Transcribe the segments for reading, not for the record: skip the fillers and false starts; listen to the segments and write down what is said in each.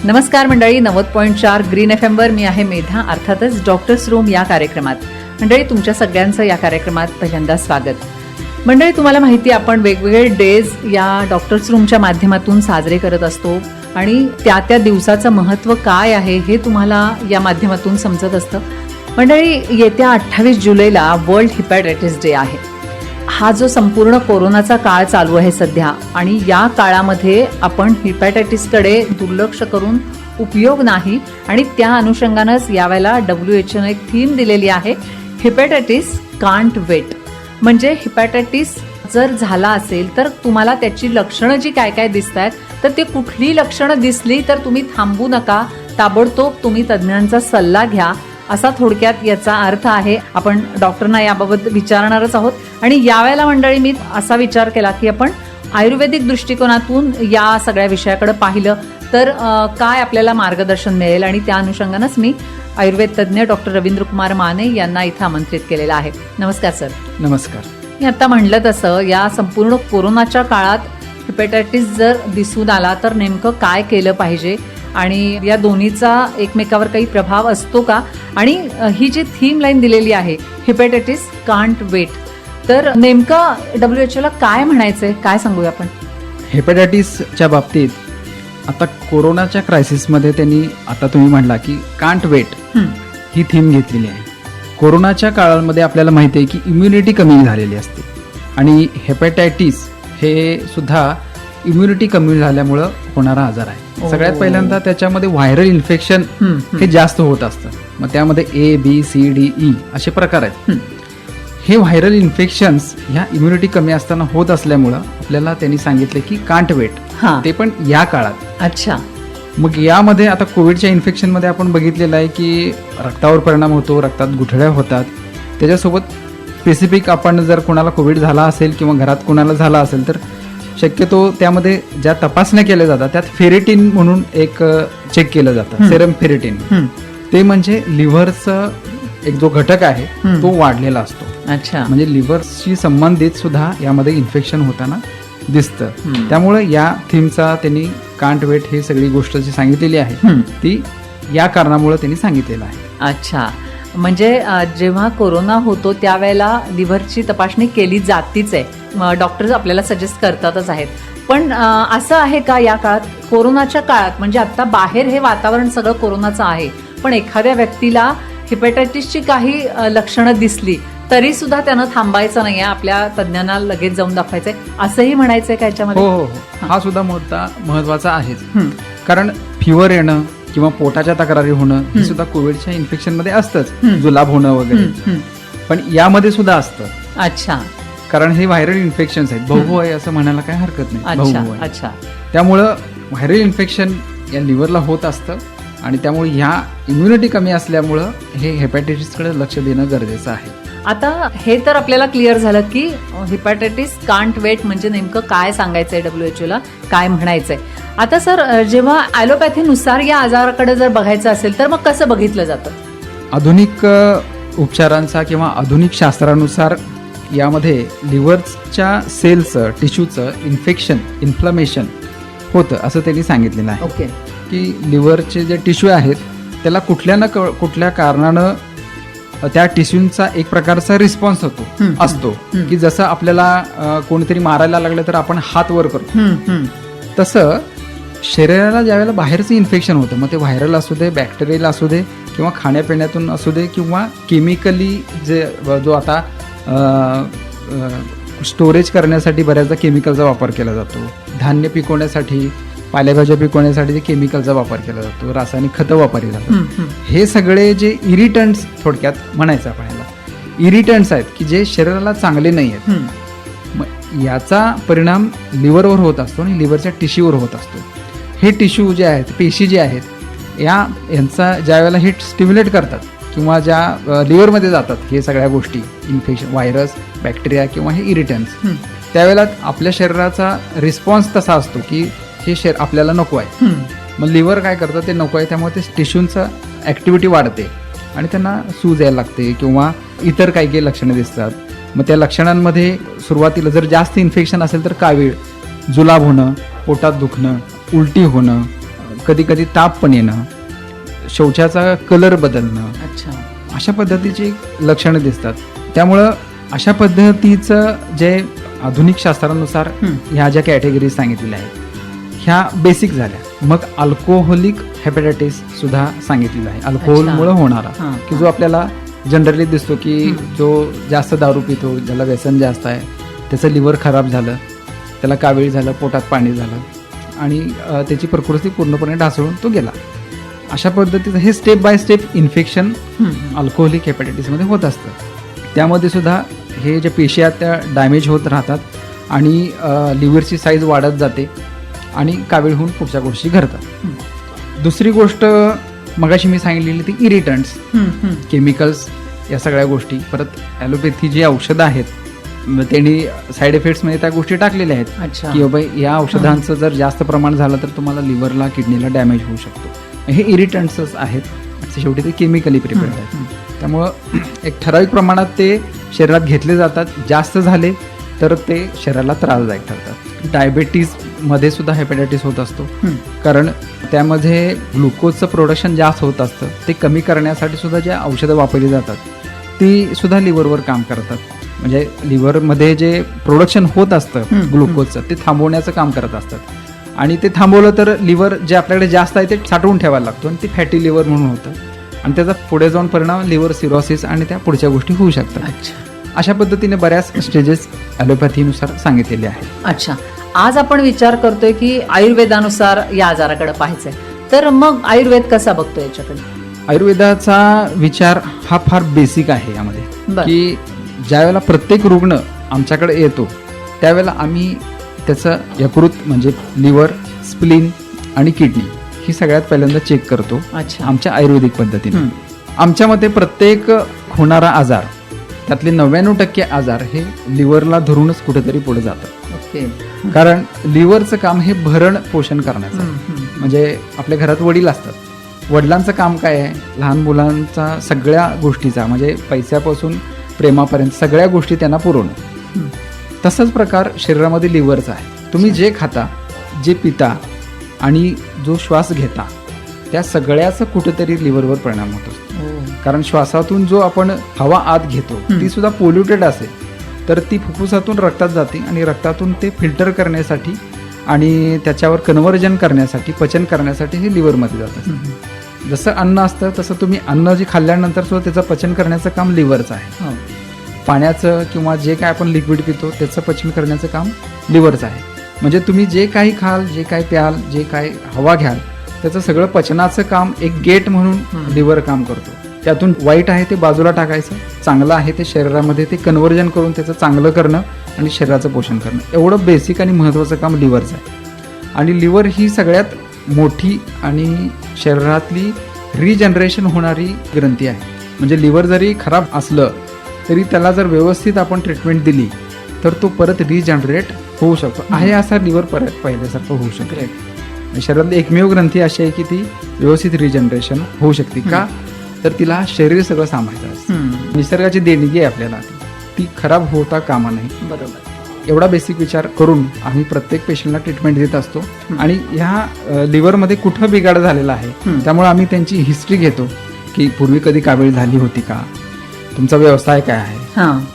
नमस्कार मंडळी, 90.4 green FM वर मी आहे मेधा. अर्थातच डॉक्टर्स रूम या कार्यक्रमात. मंडळी, तुमच्या सगळ्यांचं या कार्यक्रमात पहिल्यांदा स्वागत. मंडळी, तुम्हाला माहिती आहे आपण वेगवेगळे डेज या डॉक्टर्स रूमच्या माध्यमातून साजरे करत असतो आणि त्या त्या दिवसाचं महत्त्व काय आहे हे तुम्हाला या माध्यमातून समजत असतं. मंडळी, येत्या 28 जुलैला वर्ल्ड हिपॅटायटिस डे आहे. हा जो संपूर्ण कोरोनाचा काळ चालू आहे सध्या, आणि या काळामध्ये आपण हिपॅटायटिसकडे दुर्लक्ष करून उपयोग नाही, आणि त्या अनुषंगानंच यावेळेला WHO एक थीम दिलेली आहे, हिपॅटायटिस कांट वेट. म्हणजे हिपॅटायटिस जर झाला असेल तर तुम्हाला त्याची लक्षणं जी काय काय दिसत आहेत, तर ती कुठली लक्षणं दिसली तर तुम्ही थांबू नका, ताबडतोब तुम्ही तज्ज्ञांचा सल्ला घ्या, असा थोडक्यात याचा अर्थ आहे. आपण डॉक्टरना याबाबत विचारणारच आहोत. आणि यावेळेला मंडळी मी असा विचार केला की आपण आयुर्वेदिक दृष्टिकोनातून या सगळ्या विषयाकडे पाहिलं तर काय आपल्याला मार्गदर्शन मिळेल, आणि त्या अनुषंगानंच मी आयुर्वेद तज्ज्ञ डॉक्टर रवींद्र कुमार माने यांना इथं आमंत्रित केलेलं आहे. नमस्कार सर. नमस्कार. मी आता म्हणलं तसं या संपूर्ण कोरोनाच्या काळात हिपॅटायटिस जर दिसून आला तर नेमकं काय केलं पाहिजे, आणि या दोन्हीचा एकमेकावर काही प्रभाव असतो का, आणि ही जी थीम लाईन दिलेली आहे हिपॅटायटिस कांट वेट, तर नेमकं WHO ला काय म्हणायचंय, काय सांगूया आपण? हेपॅटायटिसच्या बाबतीत आता कोरोनाच्या क्रायसिसमध्ये त्यांनी, आता तुम्ही म्हणला की कांट वेट ही थीम घेतलेली आहे. कोरोनाच्या काळामध्ये आपल्याला माहिती आहे की इम्युनिटी कमी झालेली असते, आणि हेपॅटायटिस हे सुद्धा इम्युनिटी कमी झाल्यामुळं होणारा आजार आहे. सगळ्यात पहिल्यांदा त्याच्यामध्ये व्हायरल इन्फेक्शन हे जास्त होत असतं. मग त्यामध्ये ABCDE असे प्रकार आहेत. हे व्हायरल इन्फेक्शन्स ह्या इम्युनिटी कमी असताना होत असल्यामुळं आपल्याला त्यांनी सांगितले की कांट वेट, ते पण या काळात. अच्छा. मग यामध्ये आता कोविडच्या इन्फेक्शनमध्ये आपण बघितलेलं आहे की रक्तावर परिणाम होतो, रक्तात गुठळ्या होतात. त्याच्यासोबत स्पेसिफिक आपण जर कोणाला कोविड झाला असेल किंवा घरात कोणाला झाला असेल तर शक्यतो त्यामध्ये ज्या तपासण्या केल्या जातात त्यात फेरेटिन म्हणून एक चेक केलं जातं, सेरम फेरेटिन. ते म्हणजे लिव्हरचा एक जो घटक आहे तो वाढलेला असतो. अच्छा. म्हणजे लिव्हरशी संबंधित सुद्धा यामध्ये इन्फेक्शन होताना दिसतं. त्यामुळे या थीमचा त्यांनी कांट वेट ही सगळी गोष्ट जी सांगितलेली आहे ती या कारणामुळे त्यांनी सांगितलेलं आहे. अच्छा. म्हणजे जेव्हा कोरोना होतो त्यावेळेला लिव्हरची तपासणी केली जातीच आहे, डॉक्टर्स आपल्याला सजेस्ट करतातच आहेत. पण असं आहे का या काळात, कोरोनाच्या काळात, म्हणजे आता बाहेर हे वातावरण सगळं कोरोनाचं आहे, पण एखाद्या व्यक्तीला हिपॅटायटिसची काही लक्षणं दिसली तरी सुद्धा त्यानं थांबायचं नाहीये, आपल्या तज्ज्ञांना लगेच जाऊन दाखवायचंय, असंही म्हणायचंय का याच्यामध्ये? हो, हा सुद्धा महत्वाचा आहेच. कारण फिवर येणं किंवा पोटाच्या तक्रारी होणं हे सुद्धा कोविडच्या इन्फेक्शन मध्ये असतंच, जुलाब होणं वगैरे, पण यामध्ये सुद्धा असतं. अच्छा. कारण हे व्हायरल इन्फेक्शन्स आहेत, बहु आहे असं म्हणायला काही हरकत नाही. अच्छा. त्यामुळं व्हायरल इन्फेक्शन या लिव्हरला होत असतं, आणि त्यामुळे ह्या इम्युनिटी कमी असल्यामुळं हे हेपॅटायटिसकडे लक्ष देणं गरजेचं आहे. आता हे तर आपल्याला क्लिअर झालं की हिपॅटायटिस कांट वेट म्हणजे नेमकं काय सांगायचंय, WHO ला काय म्हणायचंय. आता सर, जेव्हा ॲलोपॅथीनुसार या आजाराकडे जर बघायचं असेल तर मग कसं बघितलं जातं? आधुनिक उपचारांचा किंवा आधुनिक शास्त्रानुसार यामध्ये लिव्हरच्या सेल्सचं, टिश्यूचं इन्फ्लमेशन होतं असं त्यांनी सांगितलेलं आहे. ओके. की लिव्हरचे जे टिश्यू आहेत त्याला कुठल्या ना कुठल्या कारणानं त्या टिश्यूंचा एक प्रकारचा रिस्पॉन्स असतो, की जसं आपल्याला कोणीतरी मारायला लागलं तर आपण हात वर करतो, तसं शरीराला ज्यावेळेला बाहेरचं इन्फेक्शन होतं, मग ते व्हायरल असू दे, बॅक्टेरियल असू दे, किंवा खाण्यापिण्यातून असू दे, किंवा केमिकली जो आता स्टोरेज करण्यासाठी बऱ्याचदा केमिकलचा वापर केला जातो, धान्य पिकवण्यासाठी, पालेभाज्या पिकवण्यासाठी जे केमिकलचा वापर केला जातो, रासायनिक खतं वापरली जातात. हे सगळे जे इरिटंट्स, थोडक्यात म्हणायचं आपल्याला, इरिटंट्स आहेत की जे शरीराला चांगले नाही आहेत, मग याचा परिणाम लिव्हरवर होत असतो आणि लिव्हरच्या टिश्यूवर होत असतो. हे टिश्यू जे आहेत, पेशी जे आहेत, यांचा ज्यावेळेला हे स्टिम्युलेट करतात किंवा ज्या लिव्हरमध्ये जातात हे सगळ्या गोष्टी, इन्फेक्शन, व्हायरस, बॅक्टेरिया किंवा हे इरिटंट्स, त्यावेळेला आपल्या शरीराचा रिस्पॉन्स तसा असतो की हे आपल्याला नको आहे. मग लिव्हर काय करतं, ते नको आहे, त्यामुळे ते टिश्यूंचं ॲक्टिव्हिटी वाढते आणि त्यांना सूज यायला लागते किंवा इतर काही काही लक्षणं दिसतात. मग त्या लक्षणांमध्ये सुरुवातीला जर जास्त इन्फेक्शन असेल तर कावीळ, जुलाब होणं, पोटात दुखणं, उलटी होणं, कधी कधी ताप पण येणं, शौचाचा कलर बदलणं, अच्छा. अशा पद्धतीची लक्षणं दिसतात. त्यामुळं अशा पद्धतीचं जे आधुनिक शास्त्रानुसार ह्या ज्या कॅटेगरी सांगितलेल्या आहेत ह्या बेसिक झाल्या. मग अल्कोहोलिक हेपॅटायटिस सुद्धा सांगितलेला आहे, अल्कोहोलमुळे होणारा, हां, की जो आपल्याला जनरली दिसतो की जो जास्त दारू पितो, ज्याला व्यसन जास्त आहे, त्याचं लिव्हर खराब झालं, त्याला कावीळ झालं, पोटात पाणी झालं आणि त्याची प्रकृती पूर्णपणे ढासळून तो गेला. अशा पद्धतीचं हे step by step infection alcoholic हेपॅटायटिसमध्ये होत असतं. त्यामध्ये सुद्धा हे जे पेशी आहेत त्या डॅमेज होत राहतात आणि लिव्हरची साईज वाढत जाते आणि कावीळ होऊन पुढच्या गोष्टी घडतात. दुसरी गोष्ट मगाशी मी सांगितलेली ती इरिटंट्स, केमिकल्स, या सगळ्या गोष्टी. परत ॲलोपॅथी जी औषधं आहेत त्यांनी साईड इफेक्ट्समध्ये त्या गोष्टी टाकलेल्या आहेत अच्छा. की बाबा या औषधांचं जर जास्त प्रमाण झालं तर तुम्हाला लिव्हरला किडनीला डॅमेज होऊ शकतो. हे इरिटंट्सच आहेत, शेवटी ते केमिकली प्रिपेअर्ड आहेत. त्यामुळं एक ठराविक प्रमाणात ते शरीरात घेतले जातात, जास्त झाले तर ते शरीराला त्रासदायक ठरतात. डायबेटीसमध्ये सुद्धा हेपॅटायटिस होत असतो, कारण त्यामध्ये ग्लुकोजचं प्रोडक्शन जास्त होत असतं. ते कमी करण्यासाठी सुद्धा ज्या औषधं वापरली जातात ती सुद्धा लिव्हरवर काम करतात. म्हणजे लिव्हरमध्ये जे प्रोडक्शन होत असतं ग्लुकोजचं ते थांबवण्याचं काम करत असतात. आणि ते थांबवलं तर लिव्हर जे आपल्याकडे जास्त आहे ते साठवून ठेवायला लागतो आणि ते फॅटी लिव्हर म्हणून होतं आणि त्याचा पुढे जाऊन परिणाम लिव्हर सिरोसिस आणि त्या पुढच्या गोष्टी होऊ शकतात. अच्छा. अशा पद्धतीने बऱ्याच स्टेजेस ॲलोपॅथीनुसार सांगितलेले आहेत. अच्छा. आज आपण विचार करतोय की आयुर्वेदानुसार या आजाराकडे पाहायचंय, तर मग आयुर्वेद कसा बघतो याच्याकडे? आयुर्वेदाचा विचार हा फार बेसिक आहे यामध्ये, बरं. की ज्यावेळेला प्रत्येक रुग्ण आमच्याकडे येतो त्यावेळेला आम्ही त्याचं यकृत म्हणजे लिव्हर, स्प्लीन आणि किडनी ही सगळ्यात पहिल्यांदा चेक करतो. अच्छा. आमच्या आयुर्वेदिक पद्धतीने. आमच्या मते प्रत्येक होणारा आजार त्यातले 99% आजार हे लिव्हरला धरूनच कुठेतरी पुढे जातात. ओके. कारण लिव्हरचं काम हे भरण पोषण करण्याचं. म्हणजे आपल्या घरात वडील असतात, वडिलांचं काम काय आहे? लहान मुलांचा सगळ्या गोष्टीचा म्हणजे पैशापासून प्रेमापर्यंत सगळ्या गोष्टी त्यांना पुरवणं. तसाच प्रकार शरीरामध्ये लिव्हरचा आहे. तुम्ही जे खाता, जे पिता आणि जो श्वास घेता त्या सगळ्याचा कुठेतरी लिव्हरवर परिणाम होतो. कारण श्वासातून जो आपण हवा आत घेतो ती सुद्धा पोल्युटेड असेल तर ती फुफ्फुसातून रक्तात जाते आणि रक्तातून ते फिल्टर करण्यासाठी आणि त्याच्यावर कन्व्हर्जन करण्यासाठी, पचन करण्यासाठी हे लिव्हरमध्ये जातं. जसं अन्न असतं तसं तुम्ही अन्न जे खाल्ल्यानंतर सुद्धा त्याचं पचन करण्याचं काम लिव्हरचं आहे. पाण्याचं किंवा जे काय आपण लिक्विड पितो त्याचं पचन करण्याचं काम लिव्हरचं आहे. म्हणजे तुम्ही जे काही खाल, जे काही प्याल, जे काही हवा घ्याल त्याचं सगळं पचनाचं काम एक गेट म्हणून लिव्हर काम करतो. त्यातून वाईट आहे ते बाजूला टाकायचं, चांगलं आहे ते शरीरामध्ये ते कन्व्हर्जन करून त्याचं चांगलं करणं आणि शरीराचं पोषण करणं, एवढं बेसिक आणि महत्त्वाचं काम लिव्हरचं आहे. आणि लिव्हर ही सगळ्यात मोठी आणि शरीरातली रिजनरेशन होणारी ग्रंथी आहे. म्हणजे लिव्हर जरी खराब असलं तरी त्याला जर व्यवस्थित आपण ट्रीटमेंट दिली तर तो परत रिजनरेट होऊ शकतो. आहे असा लिव्हर परत पहिल्यासारखं होऊ शकतो. शरीरातली एकमेव ग्रंथी अशी आहे की ती व्यवस्थित रिजनरेशन होऊ शकते. का तर तिला शरीर सगळं सांभाळायचं असतं. निसर्गाची देणगी आहे आपल्याला, ती खराब होता कामा नये. बरोबर. एवढा बेसिक विचार करून आम्ही प्रत्येक पेशंटला ट्रीटमेंट देत असतो. आणि ह्या लिव्हरमध्ये कुठं बिघाड झालेला आहे त्यामुळे आम्ही त्यांची हिस्ट्री घेतो की पूर्वी कधी कावीळ झाली होती का, तुमचा व्यवसाय काय आहे.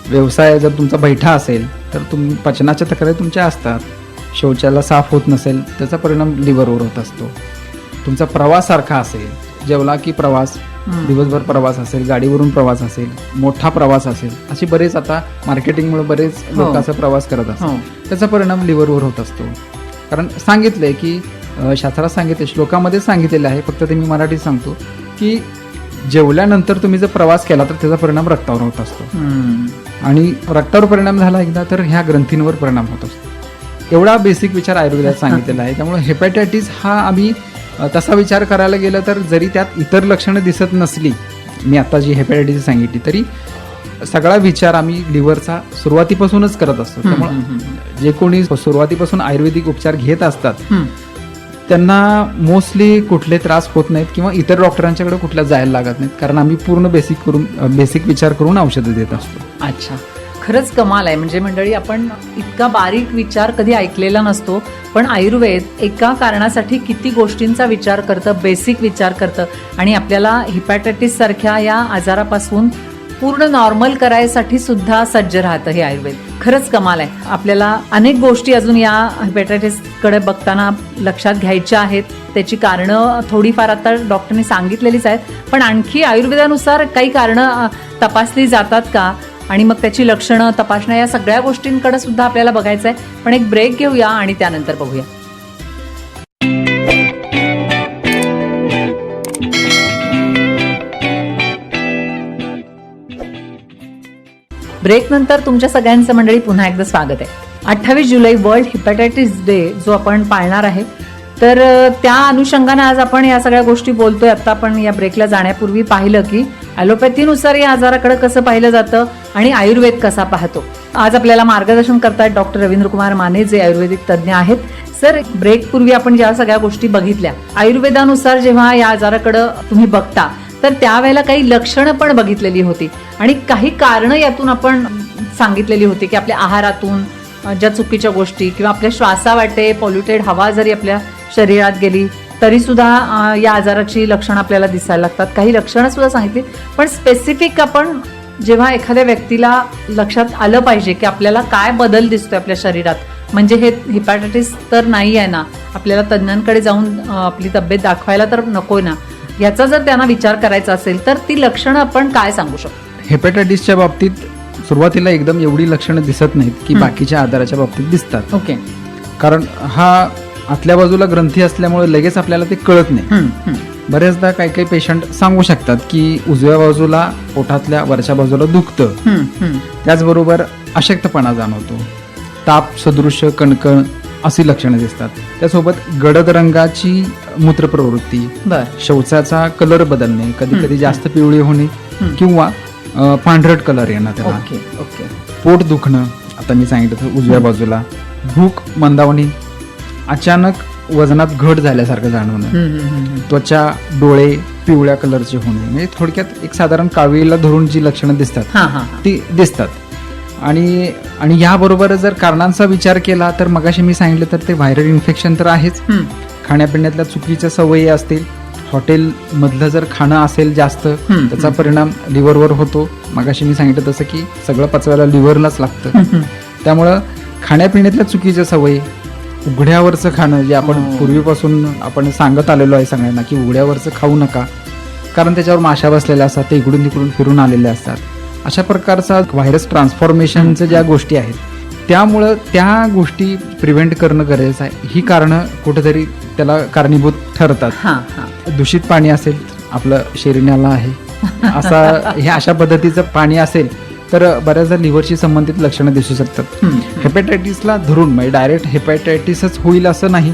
व्यवसाय जर तुमचा बैठा असेल तर पचनाच्या तक्रारी तुमच्या असतात. शौचाला साफ होत नसेल त्याचा परिणाम लिव्हरवर होत असतो. तुमचा प्रवास सारखा असेल, जेवला की प्रवास, दिवसभर प्रवास असेल, गाडीवरून प्रवास असेल, मोठा प्रवास असेल, असे बरेच आता मार्केटिंगमुळे बरेच लोक असा प्रवास करत असतात, त्याचा परिणाम लिव्हरवर होत असतो. कारण सांगितलंय की शास्त्रात सांगितले, श्लोकामध्ये सांगितलेलं आहे, फक्त ते मी मराठीत सांगतो की जेवल्यानंतर तुम्ही जर प्रवास केला तर त्याचा परिणाम रक्तावर होत असतो. आणि रक्तावर परिणाम झाला एकदा तर ह्या ग्रंथींवर परिणाम होत असतो. एवढा बेसिक विचार आयुर्वेदात सांगितलेला आहे. त्यामुळे हेपॅटायटिस हा आम्ही तसा विचार करायला गेलं तर जरी त्यात इतर लक्षणं दिसत नसली, मी आता जी हेपॅटायटिस सांगितली, तरी सगळा विचार आम्ही लिव्हरचा सुरुवातीपासूनच करत असतो. त्यामुळे जे कोणी सुरुवातीपासून आयुर्वेदिक उपचार घेत असतात त्यांना मोस्टली कुठले त्रास होत नाहीत किंवा इतर डॉक्टरांच्याकडे कुठल्या जायला लागत नाहीत, कारण आम्ही पूर्ण बेसिक विचार करून औषधं देत असतो. अच्छा. खरंच कमाल आहे. म्हणजे मंडळी, आपण इतका बारीक विचार कधी ऐकलेला नसतो, पण आयुर्वेद एका कारणासाठी किती गोष्टींचा विचार करतं, बेसिक विचार करतं आणि आपल्याला हिपॅटायटिस सारख्या या आजारापासून पूर्ण नॉर्मल करायसाठी सुद्धा सज्ज राहतं हे आयुर्वेद. खरंच कमाल आहे. आपल्याला अनेक गोष्टी अजून या हेपॅटायटिसकडे बघताना लक्षात घ्यायच्या आहेत. त्याची कारणं थोडीफार आता डॉक्टरने सांगितलेलीच आहेत, पण आणखी आयुर्वेदानुसार काही कारणं तपासली जातात का, आणि मग त्याची लक्षणं तपासणं, या सगळ्या गोष्टींकडे सुद्धा आपल्याला बघायचं आहे. पण एक ब्रेक घेऊया आणि त्यानंतर बघूया. ब्रेक नंतर तुमच्या सगळ्यांचं मंडळी पुन्हा एकदा स्वागत आहे. 28 जुलै वर्ल्ड हिपॅटायटिस डे जो आपण पाळणार आहे, तर त्या अनुषंगाने आज आपण या सगळ्या गोष्टी बोलतोय. आता आपण या ब्रेकला जाण्यापूर्वी पाहिलं की ॲलोपॅथीनुसार या आजाराकडे कसं पाहिलं जातं आणि आयुर्वेद कसा पाहतो. आज आपल्याला मार्गदर्शन करतायत डॉक्टर रवींद्र कुमार माने, जे आयुर्वेदिक तज्ज्ञ आहेत. सर, ब्रेकपूर्वी आपण ज्या सगळ्या गोष्टी बघितल्या, आयुर्वेदानुसार जेव्हा या आजाराकडे तुम्ही बघता तर त्यावेळेला काही लक्षणं पण बघितलेली होती आणि काही कारणं यातून आपण सांगितलेली होती की आपल्या आहारातून ज्या चुकीच्या गोष्टी किंवा आपल्या श्वासावाटे पॉल्युटेड हवा जरी आपल्या शरीरात गेली तरी सुद्धा या आजाराची लक्षणं आपल्याला दिसायला लागतात. काही लक्षणं सुद्धा सांगितली, पण स्पेसिफिक आपण जेव्हा एखाद्या व्यक्तीला लक्षात आलं पाहिजे की आपल्याला काय बदल दिसतोय आपल्या शरीरात, म्हणजे हे हिपॅटायटिस तर नाही आहे ना, आपल्याला तज्ज्ञांकडे जाऊन आपली तब्येत दाखवायला तर नको ना, याचा जर त्यांना विचार करायचा असेल तर ती लक्षणं आपण काय सांगू शकतो? हेपॅटायटिसच्या बाबतीत सुरुवातीला एकदम एवढी लक्षणं दिसत नाहीत की बाकीच्या आजाराच्या बाबतीत दिसतात. ओके. कारण हा आतल्या बाजूला ग्रंथी असल्यामुळे लगेच आपल्याला ते कळत नाही. बऱ्याचदा काही काही पेशंट सांगू शकतात की उजव्या बाजूला पोटातल्या वरच्या बाजूला दुखतं, त्याचबरोबर अशक्तपणा जाणवतो, ताप सदृश्य कणकण अशी लक्षणं दिसतात. त्यासोबत गडद रंगाची मूत्रप्रवृत्ती, शौचाचा कलर बदलणे, कधी कधी जास्त पिवळी होणे किंवा पांढरट कलर येणं, त्याला पोट दुखणं, आता मी सांगितलं उजव्या बाजूला, भूक मंदावणी, अचानक वजनात घट झाल्यासारखं जाणवणं, त्वचा डोळे पिवळ्या कलरचे होणे, म्हणजे थोडक्यात एक साधारण कावीळीला धरून जी लक्षणं दिसतात ती दिसतात. आणि याबरोबर जर कारणांचा विचार केला तर मगाशी मी सांगितलं तर ते व्हायरल इन्फेक्शन तर आहेच, खाण्यापिण्यातल्या चुकीच्या सवयी असतील, हॉटेल मधलं जर खाणं असेल जास्त त्याचा परिणाम लिव्हरवर होतो. मगाशी मी सांगितलं तसं की सगळं पचवायला लिव्हरलाच लागतं. त्यामुळं खाण्यापिण्यातल्या चुकीच्या सवयी, उघड्यावरचं खाणं जे आपण पूर्वीपासून आपण सांगत आलेलो आहे सगळ्यांना की उघड्यावरचं खाऊ नका, कारण त्याच्यावर माशा बसलेल्या असतात, ते इकडून तिकडून फिरून आलेले असतात. अशा प्रकारचा व्हायरस ट्रान्सफॉर्मेशनच्या ज्या गोष्टी आहेत त्यामुळं त्या गोष्टी प्रिव्हेंट करणं गरजेचं आहे. ही कारणं कुठेतरी त्याला कारणीभूत ठरतात. दूषित पाणी असेल, आपलं शरीराला आहे हे अशा पद्धतीचं पाणी असेल तर बऱ्याचदा लिव्हरशी संबंधित लक्षणं दिसू शकतात. हेपॅटायटिसला धरून म्हणजे डायरेक्ट हेपॅटायटिसच होईल असं नाही,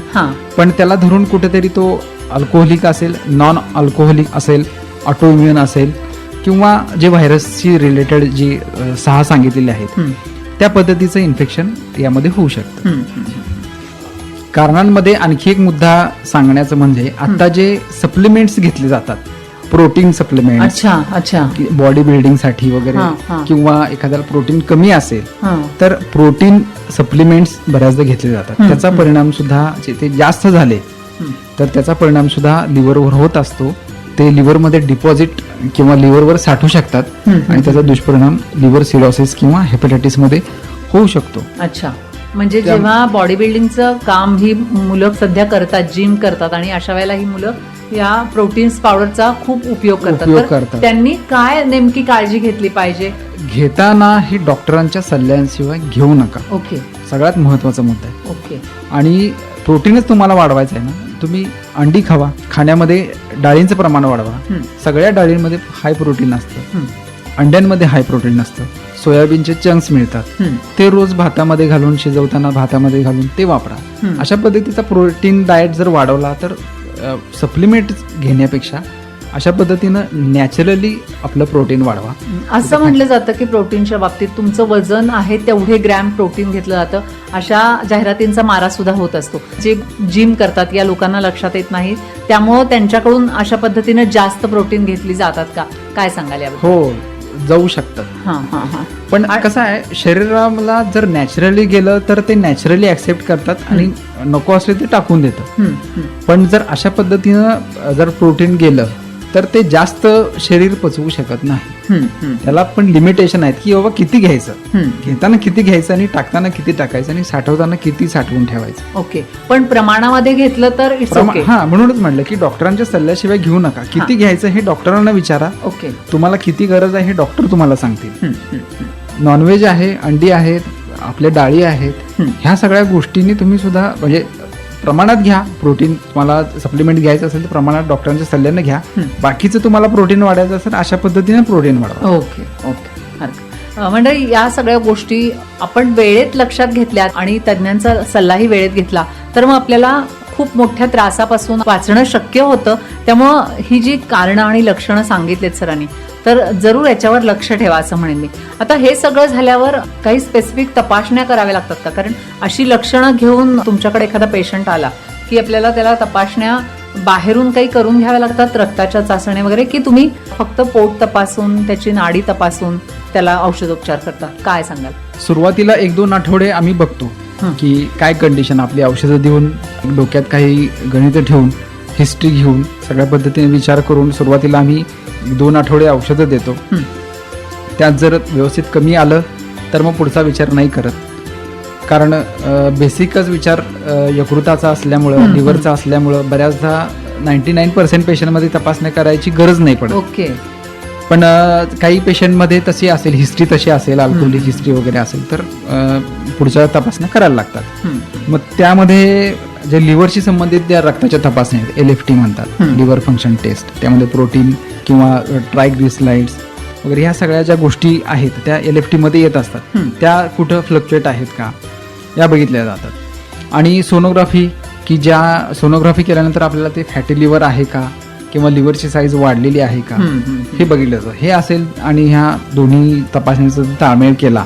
पण त्याला धरून कुठेतरी तो अल्कोहोलिक असेल, नॉन अल्कोहोलिक असेल, ऑटोइम्युन असेल किंवा जे व्हायरसशी रिलेटेड जी 6 सांगितलेले आहेत त्या पद्धतीचं इन्फेक्शन यामध्ये होऊ शकतं. कारणांमध्ये आणखी एक मुद्दा सांगण्याचं म्हणजे आता जे सप्लिमेंट्स घेतले जातात, प्रोटीन सप्लिमेंट, बॉडी बिल्डिंग साठी वगैरे, किंवा एखाद्याला प्रोटीन कमी असेल तर प्रोटीन सप्लिमेंट्स बऱ्याचदा घेतले जातात. त्याचा परिणाम सुद्धा ते जास्त झाले तर त्याचा परिणाम सुद्धा लिव्हरवर होत असतो. ते लिव्हरमध्ये डिपॉझिट किंवा लिव्हरवर साठू शकतात आणि त्याचा दुष्परिणाम लिव्हर सिरोसिस किंवा हेपॅटायटिस मध्ये होऊ शकतो. अच्छा, म्हणजे जेव्हा बॉडी बिल्डिंगचं काम ही मुलं सध्या करतात, जिम करतात, आणि अशा वेळेला ही मुलं या प्रोटीन्स पावडरचा खूप उपयोग करतात, त्यांनी काय नेमकी काळजी घेतली पाहिजे? घेताना ही डॉक्टरांच्या सल्ल्याशिवाय घेऊ नका. ओके. सगळ्यात महत्वाचा मुद्दा आहे. ओके. आणि प्रोटीनच तुम्हाला वाढवायचं आहे ना, तुम्ही अंडी खावा, खाण्यामध्ये डाळींचं प्रमाण वाढवा. सगळ्या डाळींमध्ये हाय प्रोटीन असतं, अंड्यांमध्ये हाय प्रोटीन असतं, सोयाबीनचे चंक्स मिळतात, ते रोज भातामध्ये घालून शिजवताना भातामध्ये घालून ते वापरा. अशा पद्धतीचा प्रोटीन डाएट जर वाढवला तर सप्लिमेंट घेण्यापेक्षा अशा पद्धतीनं नॅचरली आपलं प्रोटीन वाढवा. असं म्हटलं जातं की प्रोटीनच्या बाबतीत तुमचं वजन आहे तेवढे ग्रॅम प्रोटीन घेतलं जातं, अशा जाहिरातींचा मारा सुद्धा होत असतो. जे जिम करतात या लोकांना लक्षात येत नाही, त्यामुळं त्यांच्याकडून अशा पद्धतीनं जास्त प्रोटीन घेतली जातात का, काय सांगाल याबद्दल? हो, जाऊ शकतात. हां हां हां. पण कसं आहे, शरीराला जर नॅचरली गेलं तर ते नॅचरली ऍक्सेप्ट करतात आणि नको असले ते टाकून देतं. पण जर अशा पद्धतीनं जर प्रोटीन गेलं तर ते जास्त शरीर पचवू शकत नाही. त्याला पण लिमिटेशन आहेत की बाबा किती घ्यायचं, घेताना किती घ्यायचं आणि टाकताना किती टाकायचं आणि साठवताना किती साठवून ठेवायचं. ओके, पण प्रमाणामध्ये घेतलं तर इट्स ओके. हा, म्हणूनच म्हटलं की डॉक्टरांच्या सल्ल्याशिवाय घेऊ नका. किती घ्यायचं हे डॉक्टरांना विचारा. ओके, तुम्हाला किती गरज आहे हे डॉक्टर तुम्हाला सांगतील. नॉनव्हेज आहे, अंडी आहेत, आपल्या डाळी आहेत, ह्या सगळ्या गोष्टींनी तुम्ही सुद्धा म्हणजे प्रमाणात घ्या. प्रोटीन तुम्हाला सप्लिमेंट घ्यायचं असेल तर प्रमाणात डॉक्टरांच्या सल्ल्याने घ्या. बाकीचं तुम्हाला प्रोटीन वाढायचं असेल अशा पद्धतीने प्रोटीन वाढवा. Okay okay. मंडळी, या सगळ्या गोष्टी आपण वेळेत लक्षात घेतल्यात आणि तज्ज्ञांचा सल्लाही वेळेत घेतला तर मग आपल्याला खूप मोठ्या त्रासापासून वाचणं शक्य होतं. त्यामुळं ही जी कारणं आणि लक्षणं सांगितलेत सरांनी, तर जरूर याच्यावर लक्ष ठेवा असं म्हणेन मी. आता हे सगळं झाल्यावर काही स्पेसिफिक तपासण्या कराव्या लागतात का? कारण अशी लक्षणं घेऊन तुमच्याकडे एखादा पेशंट आला की आपल्याला त्याला तपासण्या बाहेरून काही करून घ्याव्या लागतात, रक्ताच्या चाचण्या वगैरे, की तुम्ही फक्त पोट तपासून त्याची नाडी तपासून त्याला औषधोपचार करता? काय सांगाल? सुरुवातीला 1-2 आठवडे आम्ही बघतो की काय कंडिशन, आपली औषधं देऊन डोक्यात काही गणितं ठेवून हिस्ट्री घेऊन सगळ्या पद्धतीने विचार करून सुरुवातीला आम्ही 2 आठवडे औषधं देतो. त्यात जर व्यवस्थित कमी आलं तर मग पुढचा विचार नाही करत. कारण बेसिकच विचार यकृताचा असल्यामुळं, लिव्हरचा असल्यामुळं बऱ्याचदा 99% पेशंटमध्ये तपासण्या करायची गरज नाही पडत. ओके. पण काही पेशंटमध्ये तशी असेल, हिस्ट्री तशी असेल, अल्कोहोलिक हिस्ट्री वगैरे असेल तर पुढच्या तपासण्या करायला लागतात. मग त्यामध्ये जे लिव्हरशी संबंधित ज्या रक्ताच्या तपासण्या आहेत, LFT म्हणतात, लिव्हर फंक्शन टेस्ट, त्यामध्ये प्रोटीन किंवा ट्रायग्लिसराइड्स वगैरे ह्या सगळ्या ज्या गोष्टी आहेत त्या LFT मध्ये येत असतात. त्या कुठं फ्लक्च्युएट आहेत का या बघितल्या जातात. आणि सोनोग्राफी, की ज्या सोनोग्राफी केल्यानंतर आपल्याला ते फॅटी लिव्हर आहे का किंवा लिव्हरची साईज वाढलेली आहे का हे बघितलं जातं. हे असेल आणि ह्या दोन्ही तपासणीचा ताळमेळ केला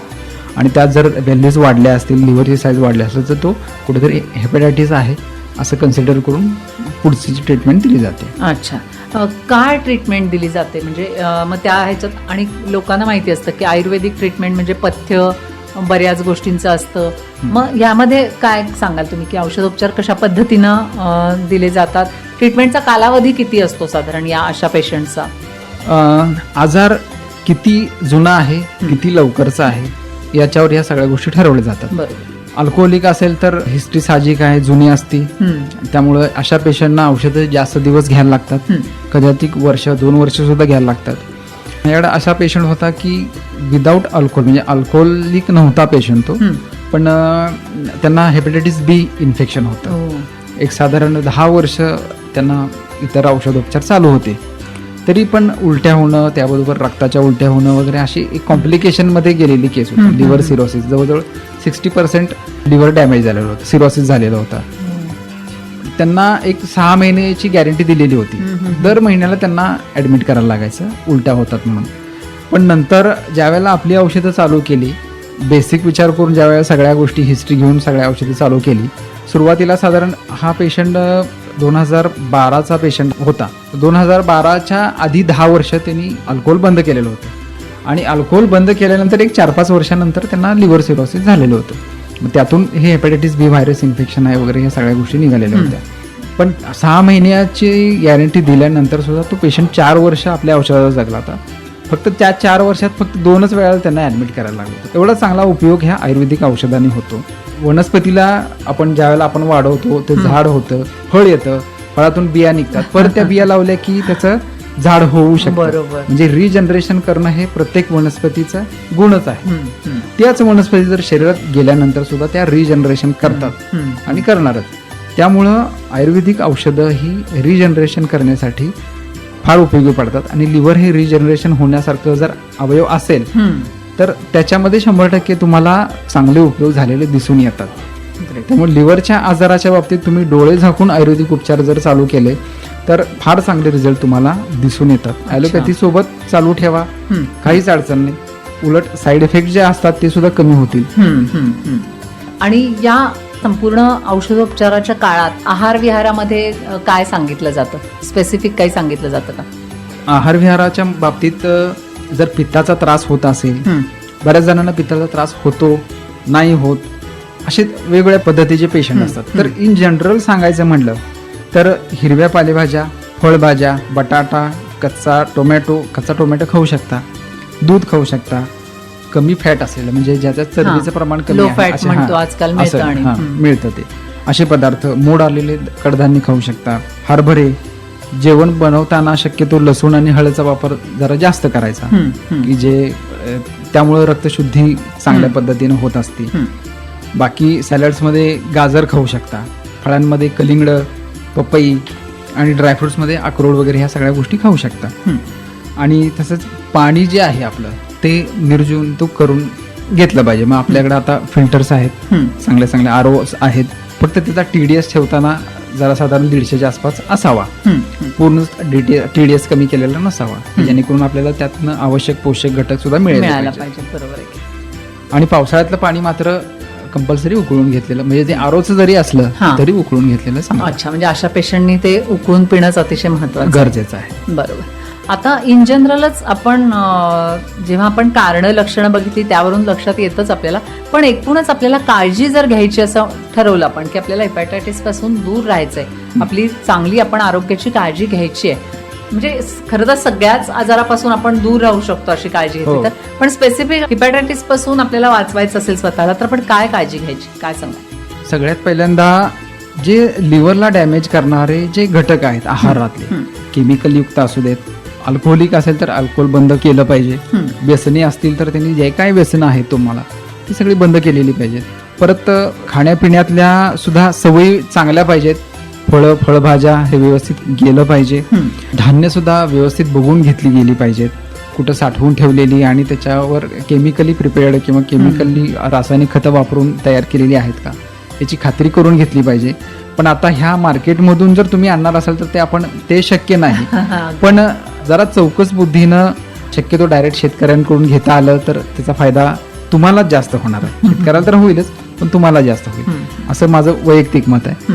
आणि त्यात जर व्हॅल्यूज वाढल्या असतील, लिव्हरची साईज वाढली असेल तर तो कुठेतरी हेपॅटायटिस आहे असं कन्सिडर करून पुढची ट्रीटमेंट दिली जाते. अच्छा, काय ट्रीटमेंट दिली जाते? म्हणजे मग त्या ह्याच्यात आणि लोकांना माहिती असतं की आयुर्वेदिक ट्रीटमेंट म्हणजे पथ्य बऱ्याच गोष्टींचं असतं. मग यामध्ये काय सांगाल तुम्ही की औषधोपचार कशा पद्धतीनं दिले जातात? ट्रीटमेंटचा कालावधी किती असतो साधारण या अशा पेशंटचा? आजार किती जुना आहे, किती लवकरचा आहे याच्यावर या सगळ्या गोष्टी ठरवल्या जातात. बरोबर. अल्कोहोलिक असेल तर हिस्ट्री साहजिक आहे, जुनी असती, त्यामुळे अशा पेशंटना औषधं जास्त दिवस घ्यायला लागतात. कदाचित 1-2 वर्ष सुद्धा घ्यायला लागतात. माझ्याकडे असा पेशंट होता की विदाऊट अल्कोहोल, म्हणजे अल्कोहोलिक नव्हता पेशंट तो, पण त्यांना हेपॅटायटिस B इन्फेक्शन होतं. एक साधारण 10 वर्ष त्यांना इतर औषधोपचार चालू होते. तरी पण उलट्या होणं, त्याबरोबर रक्ताच्या उलट्या होणं वगैरे अशी एक कॉम्प्लिकेशनमध्ये गेलेली केस होती. लिव्हर सिरोसिस, जवळजवळ 60% लिव्हर डॅमेज झालेलं होतं, सिरोसिस झालेलं होतं. त्यांना एक 6 महिन्याची गॅरंटी दिलेली होती. दर महिन्याला त्यांना ॲडमिट करायला लागायचं उलट्या होतात म्हणून. पण नंतर ज्यावेळेला आपली औषधं चालू केली, बेसिक विचार करून ज्यावेळेला सगळ्या गोष्टी हिस्ट्री घेऊन सगळ्या औषधं चालू केली, सुरुवातीला साधारण हा पेशंट 2012चा पेशंट होता. 2012च्या आधी 10 वर्ष त्यांनी अल्कोहोल बंद केलेलं होतं आणि अल्कोहोल बंद केल्यानंतर एक 4-5 वर्षानंतर त्यांना लिव्हर सिरोसिस झालेलं होतं. मग त्यातून हे हेपॅटायटिस B व्हायरस इन्फेक्शन आहे वगैरे ह्या सगळ्या गोष्टी निघालेल्या होत्या. पण 6 महिन्याची गॅरंटी दिल्यानंतर सुद्धा तो पेशंट 4 वर्ष आपल्या औषधावर जगला होता. फक्त त्या 4 वर्षात फक्त 2च वेळा त्यांना ॲडमिट करायला लागलं होतं. एवढा चांगला उपयोग ह्या आयुर्वेदिक औषधांनी होतो. वनस्पतीला आपण ज्यावेळेला आपण वाढवतो ते झाड होतं, फळ येतं, फळातून बिया निघतात, परत त्या बिया लावल्या की त्याचं झाड होऊ शकतं. बरोबर. म्हणजे रिजनरेशन करणं हे प्रत्येक वनस्पतीचा गुणच आहे. त्याच वनस्पती जर शरीरात गेल्यानंतर सुद्धा त्या रिजनरेशन करतात आणि करणारच. त्यामुळं आयुर्वेदिक औषधं ही रिजनरेशन करण्यासाठी फार उपयोगी पडतात आणि लिव्हर हे रिजनरेशन होण्यासारखं जर अवयव असेल तर त्याच्यामध्ये 100% तुम्हाला चांगले उपयोग झालेले दिसून येतात. त्यामुळे लिव्हरच्या आजाराच्या बाबतीत तुम्ही डोळे झाकून आयुर्वेदिक उपचार जर चालू केले तर फार चांगले रिझल्ट तुम्हाला दिसून येतात. ॲलोपॅथी सोबत चालू ठेवा, काहीच अडचण नाही. उलट साईड इफेक्ट जे असतात ते सुद्धा कमी होतील. आणि या संपूर्ण औषधोपचाराच्या काळात आहार विहारामध्ये काय सांगितलं जातं? स्पेसिफिक काही सांगितलं जातं का? आहार विहाराच्या बाबतीत जर पित्ताचा त्रास होत असेल, हं. बऱ्याच जणांना पित्ताचा त्रास होतो, नाही होत, असे वेगवेगळ्या पद्धतीचे पेशंट असतात. तर इन जनरल सांगायचं म्हणलं तर हिरव्या पालेभाज्या, फळभाज्या, बटाटा, कच्चा टोमॅटो खाऊ शकता, दूध खाऊ शकता. कमी फॅट असेल म्हणजे ज्याच्यात चरबीचं प्रमाण कमी लो आहे, फॅट असे- म्हणतो आजकाल मिळतं आणि मिळतं ते असे पदार्थ, मोड आलेले कडधान्य खाऊ शकता. हरभरे, जेवण बनवताना शक्यतो लसूण आणि हळदीचा वापर जरा जास्त करायचा, की जे त्यामुळे रक्तशुद्धी चांगल्या पद्धतीने होत असते. बाकी सॅलड्समध्ये गाजर खाऊ शकता, फळांमध्ये कलिंगड, पपई आणि ड्रायफ्रुट्समध्ये अक्रोड वगैरे ह्या सगळ्या गोष्टी खाऊ शकता. आणि तसंच पाणी जे आहे आपलं ते निर्जून तो करून घेतलं पाहिजे. मग आपल्याकडे आता फिल्टर्स आहेत, चांगले चांगले आरओ आहेत, फक्त त्याचा TDS ठेवताना जरा साधारण 150च्या आसपास असावा, पूर्ण TDS कमी केलेला नसावा, जेणेकरून आपल्याला त्यातनं आवश्यक पोषक घटक सुद्धा मिळायला पाहिजे. बरोबर आहे. आणि पावसाळ्यातलं पाणी मात्र कंपल्सरी उकळून घेतलेलं, म्हणजे ते आरोचं जरी असलं तरी उकळून घेतलेलं चांगलं. अच्छा, म्हणजे अशा पेशंटनी ते उकळून पिणंच अतिशय महत्वाचं गरजेचं आहे. बरोबर. आता इन जनरलच आपण जेव्हा आपण कारणं लक्षणं बघितली त्यावरून लक्षात येतच आपल्याला, पण एकूणच आपल्याला काळजी जर घ्यायची असं ठरवलं आपण की आपल्याला हेपॅटायटिस पासून दूर राहायचंय, आपली चांगली आपण आरोग्याची काळजी घ्यायची आहे, म्हणजे खरं तर सगळ्याच आजारापासून आपण दूर राहू शकतो अशी काळजी घेतली तर, पण स्पेसिफिक हेपॅटायटिस पासून आपल्याला वाचवायचं असेल स्वतःला तर आपण काय काळजी घ्यायची, काय सांगा? सगळ्यात पहिल्यांदा जे लिव्हरला डॅमेज करणारे जे घटक आहेत आहारातले, केमिकल युक्त असू देत, अल्कोहोलिक असेल तर अल्कोहोल बंद केलं पाहिजे, व्यसनी असतील तर त्यांनी जे काय व्यसनं आहेत तुम्हाला ती सगळी बंद केलेली पाहिजेत. परत खाण्यापिण्यातल्या सुद्धा सवयी चांगल्या पाहिजेत, फळभाज्या हे व्यवस्थित गेलं पाहिजे, धान्य सुद्धा व्यवस्थित बघून घेतली गेली पाहिजेत, कुठं साठवून ठेवलेली आणि त्याच्यावर केमिकली प्रिपेअर्ड किंवा केमिकली रासायनिक खतं वापरून तयार केलेली आहेत का याची खात्री करून घेतली पाहिजे. पण आता ह्या मार्केटमधून जर तुम्ही आणणार असाल तर ते शक्य नाही, पण जरा चौकस बुद्धीनं शक्यतो डायरेक्ट शेतकऱ्यांकडून घेता आलं तर त्याचा फायदा तुम्हालाच जास्त होणार आहे. शेतकऱ्याला तर होईलच, पण तुम्हाला जास्त होईल असं माझं वैयक्तिक मत आहे.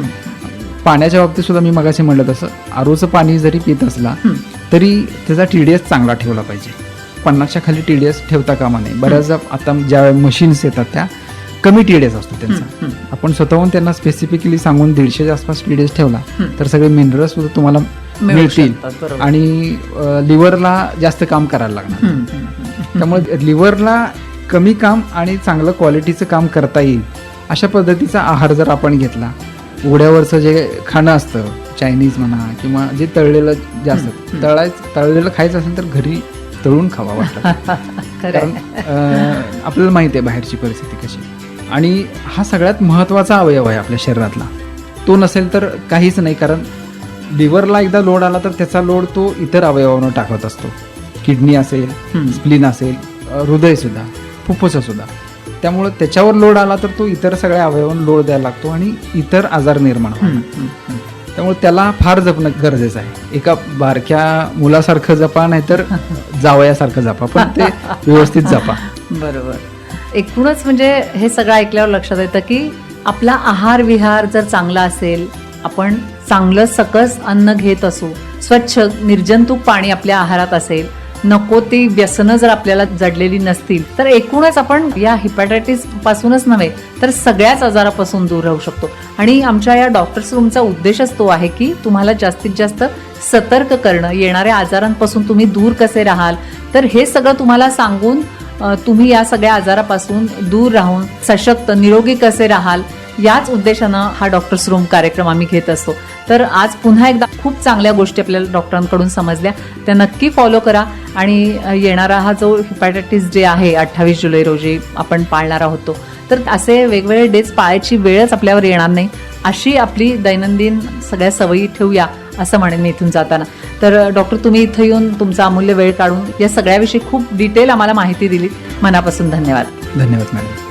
पाण्याच्या बाबतीत सुद्धा मी मगाशी म्हणलं तसं आरोचं पाणी जरी पित असला तरी त्याचा TDS चांगला ठेवला पाहिजे. 50च्या खाली TDS ठेवता कामा नये. बऱ्याचदा आता ज्या मशीन्स येतात त्या कमी TDS असतो त्यांचा, आपण स्वतःहून त्यांना स्पेसिफिकली सांगून 150च्या आसपास TDS ठेवला तर सगळे मिनरल्स सुद्धा तुम्हाला मिळतील आणि लिव्हरला जास्त काम करायला लागणार. त्यामुळे लिव्हरला कमी काम आणि चांगलं क्वालिटीचं काम करता येईल अशा पद्धतीचा आहार जर आपण घेतला, उघड्यावरचं जे खाणं असतं, चायनीज म्हणा किंवा जे तळलेलं जास्त तळलेलं खायचं असेल तर घरी तळून खावा वाटतं, कारण आपल्याला माहिती आहे बाहेरची परिस्थिती कशी. आणि हा सगळ्यात महत्त्वाचा अवयव आहे आपल्या शरीरातला, तो नसेल तर काहीच नाही, कारण लिव्हरला एकदा लोड आला तर त्याचा लोड तो इतर अवयवांवर टाकत असतो. किडनी असेल, स्प्लीन असेल, हृदय सुद्धा, फुफ्फुसं सुद्धा. त्यामुळे त्याच्यावर लोड आला तर तो इतर सगळ्या अवयवांना लोड द्यायला लागतो आणि इतर आजार निर्माण होतात. त्यामुळे त्याला फार जपणं गरजेचं आहे. एका बारक्या मुलासारखं जपा नाहीतर जावयासारखं जपा, पण ते व्यवस्थित जपा. बरोबर. एकूणच म्हणजे हे सगळं ऐकल्यावर लक्षात येतं की आपला आहार विहार जर चांगला असेल, आपण चांगलं सकस अन्न घेत असू, स्वच्छ निर्जंतुक पाणी आपल्या आहारात असेल, नको ती व्यसनं जर आपल्याला जडलेली नसतील, तर एकूणच आपण या हेपॅटायटिस पासूनच नव्हे तर सगळ्याच आजारापासून दूर राहू शकतो. आणि आमच्या या डॉक्टर्स रूमचा उद्देशच तो आहे की तुम्हाला जास्तीत जास्त सतर्क करणं, येणाऱ्या आजारांपासून तुम्ही दूर कसे राहाल, तर हे सगळं तुम्हाला सांगून तुम्ही या सगळ्या आजारापासून दूर राहून सशक्त निरोगी कसे राहाल, याच उद्देशानं हा डॉक्टर्स रूम कार्यक्रम आम्ही घेत असतो. तर आज पुन्हा एकदा खूप चांगल्या गोष्टी आपल्याला डॉक्टरांकडून समजल्या, त्या नक्की फॉलो करा. आणि येणारा हा जो हेपॅटायटिस डे आहे 28 जुलै रोजी आपण पाळणार आहोत, तर असे वेगवेगळे डेज पाळायची वेळच आपल्यावर येणार नाही, अशी आपली दैनंदिन सगळ्या सवयी ठेवूया असं म्हणेन मी इथून जाताना. तर डॉक्टर, तुम्ही इथं येऊन तुमचा अमूल्य वेळ काढून या सगळ्याविषयी खूप डिटेल आम्हाला माहिती दिली, मनापासून धन्यवाद. धन्यवाद मॅडम.